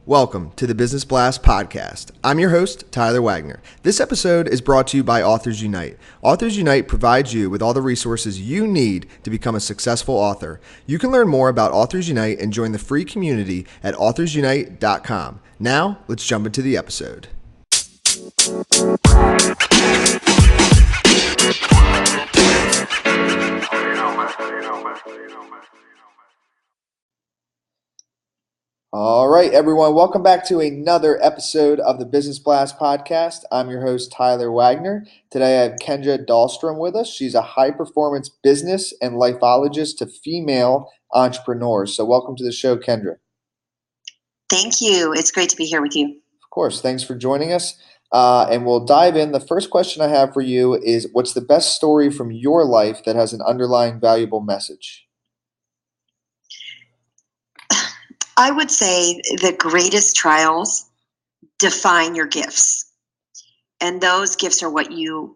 Welcome to the Business Blast podcast. I'm your host, Tyler Wagner. This episode is brought to you by Authors Unite. Authors Unite provides you with all the resources you need to become a successful author. You can learn more about Authors Unite and join the free community at authorsunite.com. Now, let's jump into the episode. All right, everyone. Welcome back to another episode of the Business Blast podcast. I'm your host, Tyler Wagner. Today, I have Kendra Dahlstrom with us. She's a high-performance business and lifeologist to female entrepreneurs. So welcome to the show, Kendra. Thank you. It's great to be here with you. Of course. Thanks for joining us. And we'll dive in. The first question I have for you is, what's the best story from your life that has an underlying valuable message? I would say the greatest trials define your gifts. And those gifts are what your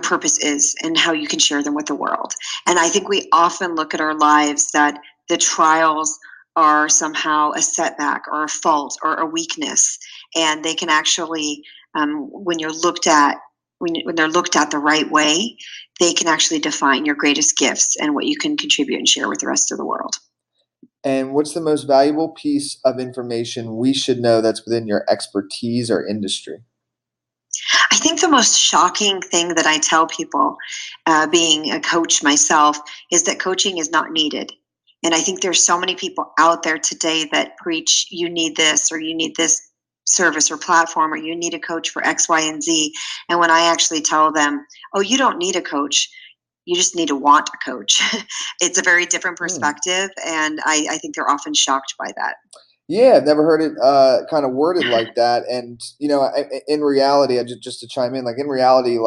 purpose is and how you can share them with the world. And I think we often look at our lives that the trials are somehow a setback or a fault or a weakness. And they can actually, when they're looked at the right way, they can actually define your greatest gifts and what you can contribute and share with the rest of the world. And what's the most valuable piece of information we should know that's within your expertise or industry? I think the most shocking thing that I tell people, being a coach myself, is that coaching is not needed. And I think there's so many people out there today that preach, you need this, or you need this service or platform, or you need a coach for X, Y, and Z. And when I actually tell them, oh, you don't need a coach, you just need to want a coach. It's a very different perspective, and I think they're often shocked by that. Yeah, I've never heard it kind of worded like that. And, in reality, just to chime in, in reality,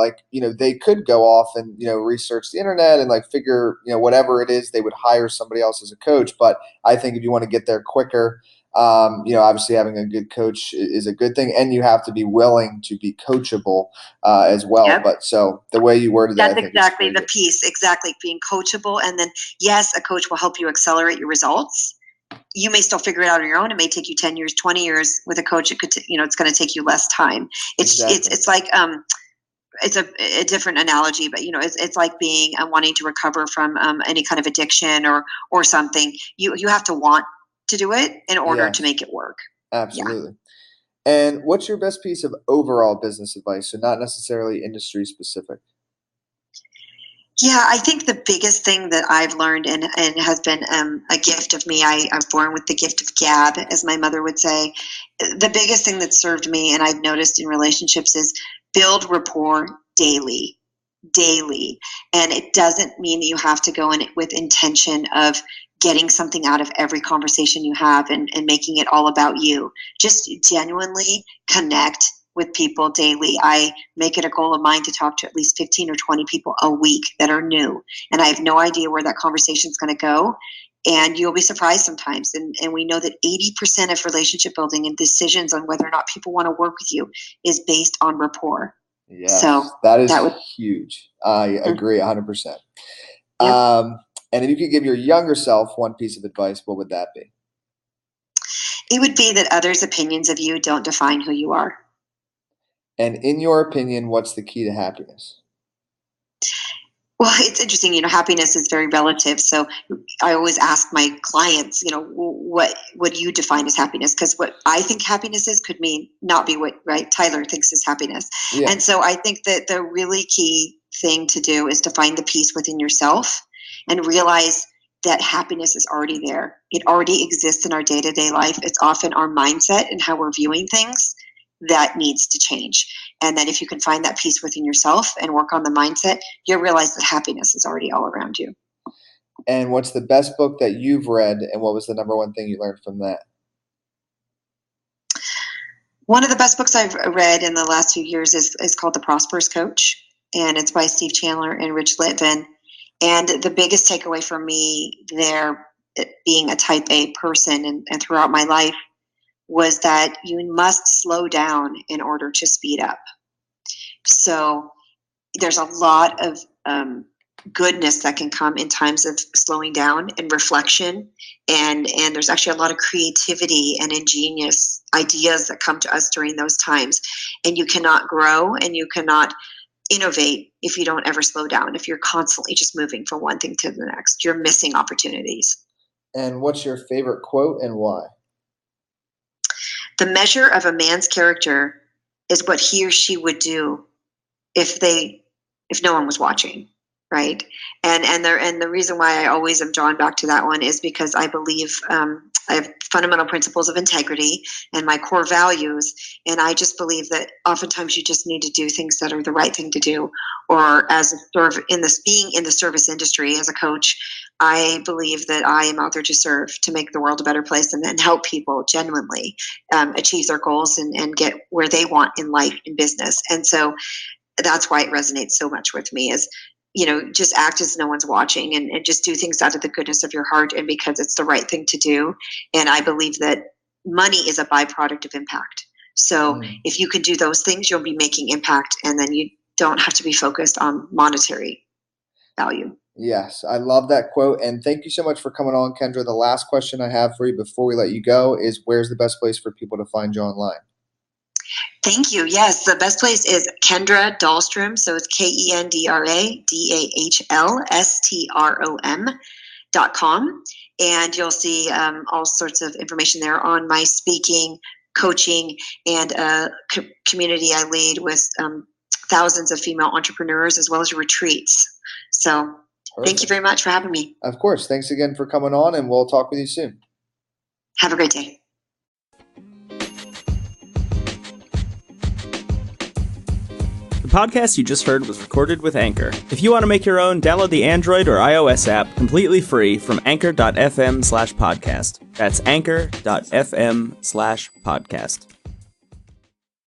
they could go off and, research the internet and figure, whatever it is, they would hire somebody else as a coach. But I think if you want to get there quicker, obviously having a good coach is a good thing, and you have to be willing to be coachable as well. Yep. But so the way you worded that, that's exactly the piece. Exactly, being coachable, and then yes, a coach will help you accelerate your results. You may still figure it out on your own. It may take you 10 years, 20 years. With a coach, it could, it's going to take you less time. It's like it's a different analogy, but it's like being wanting to recover from any kind of addiction or something. You have to want to do it in order to make it work. Absolutely. Yeah. And what's your best piece of overall business advice? So not necessarily industry specific. Yeah, I think the biggest thing that I've learned and has been a gift of me, I'm born with the gift of gab, as my mother would say. The biggest thing that served me, and I've noticed in relationships, is build rapport daily. And it doesn't mean that you have to go in it with intention of getting something out of every conversation you have and making it all about you. Just genuinely connect with people daily. I make it a goal of mine to talk to at least 15 or 20 people a week that are new. And I have no idea where that conversation is going to go. And you'll be surprised sometimes. And we know that 80% of relationship building and decisions on whether or not people want to work with you is based on rapport. Yes, so that is huge. I agree 100%. Yep. And if you could give your younger self one piece of advice, what would that be? It would be that others' opinions of you don't define who you are. And in your opinion, what's the key to happiness? Well, it's interesting, happiness is very relative. So I always ask my clients, what do you define as happiness? Because what I think happiness is could not be what Tyler thinks is happiness. Yeah. And so I think that the really key thing to do is to find the peace within yourself and realize that happiness is already there. It already exists in our day-to-day life. It's often our mindset and how we're viewing things that needs to change. And then if you can find that peace within yourself and work on the mindset, you'll realize that happiness is already all around you. And what's the best book that you've read, and what was the number one thing you learned from that? One of the best books I've read in the last few years is called The Prosperous Coach, and it's by Steve Chandler and Rich Litvin. And the biggest takeaway for me there, being a type A person and throughout my life, was that you must slow down in order to speed up. So there's a lot of goodness that can come in times of slowing down and reflection. And there's actually a lot of creativity and ingenious ideas that come to us during those times. And you cannot grow and you cannot innovate if you don't ever slow down. If you're constantly just moving from one thing to the next, you're missing opportunities. And what's your favorite quote and why? The measure of a man's character is what he or she would do if no one was watching, right? And the reason why I always am drawn back to that one is because I believe I have fundamental principles of integrity and my core values, and I just believe that oftentimes you just need to do things that are the right thing to do. Or being in the service industry as a coach, I believe that I am out there to serve, to make the world a better place, and then help people genuinely achieve their goals and get where they want in life and business. And so that's why it resonates so much with me is, just act as no one's watching and just do things out of the goodness of your heart and because it's the right thing to do. And I believe that money is a byproduct of impact. So if you can do those things, you'll be making impact, and then you don't have to be focused on monetary value. Yes, I love that quote. And thank you so much for coming on, Kendra. The last question I have for you before we let you go is, where's the best place for people to find you online? Thank you. Yes, the best place is Kendra Dahlstrom. So it's KendraDahlstrom.com. And you'll see all sorts of information there on my speaking, coaching, and community I lead with thousands of female entrepreneurs, as well as retreats. So Perfect. Thank you very much for having me. Of course. Thanks again for coming on, and we'll talk with you soon. Have a great day. The podcast you just heard was recorded with Anchor. If you want to make your own, download the Android or iOS app completely free from anchor.fm/podcast. That's anchor.fm/podcast.